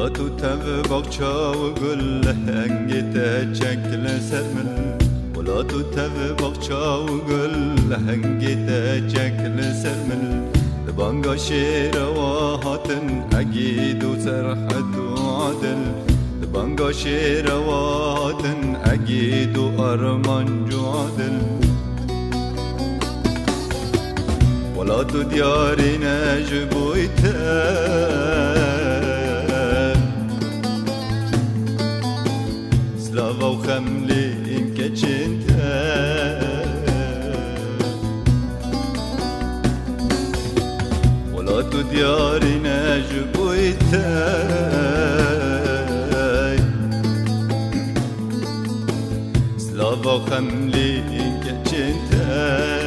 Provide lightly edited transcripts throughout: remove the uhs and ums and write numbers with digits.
ولا تتبع بقشا وقل هنجت شكل سرمل ولا تتبع بقشا وقل هنجت شكل سرمل بانقا شير واهاتن أجيد وسرحت وعدل بانقا شير واهاتن أجيد وأرمان جعدل ولا تدياري نجبويتن سلافا وخملي إنك جنتن ولا تدياري نجبويتن سلافا وخملي إنك جنتن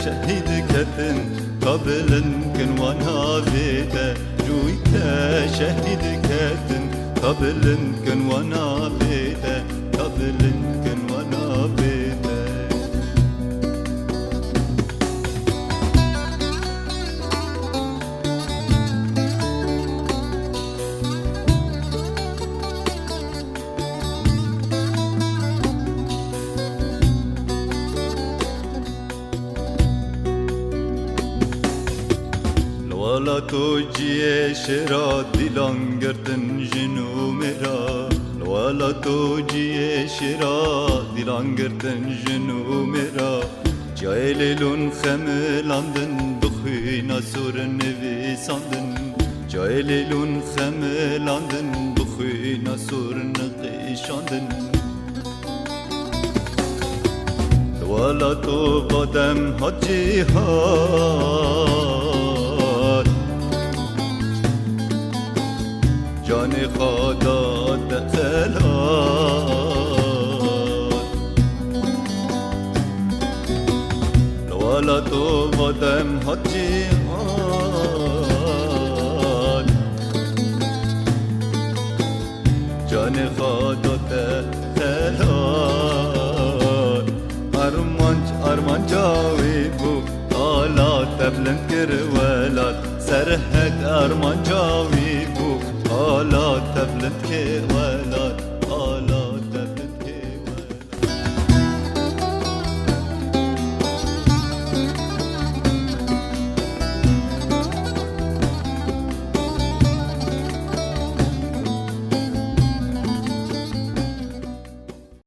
شهيد كتن قبل كن وانا بيته جويته شهيد كتن قبل كن وانا بيته قبل كن وانا بيته ولا توجي شرا دلان گردن جنو مرا ولا توجي شرا دلان گردن جنو مرا جايلون خملاندن بخوينا سور نويساندن جايلون خملاندن بخوينا سور نقيشاندن ولا تو قدم هجيهات جاني خادات دخلات ولا تو قدم هجيهات جاني خادات دخلات أرمان جاوي بو آلات تبلن كرولات سرهد أرمان جاوي بو آلات تبلن كرولات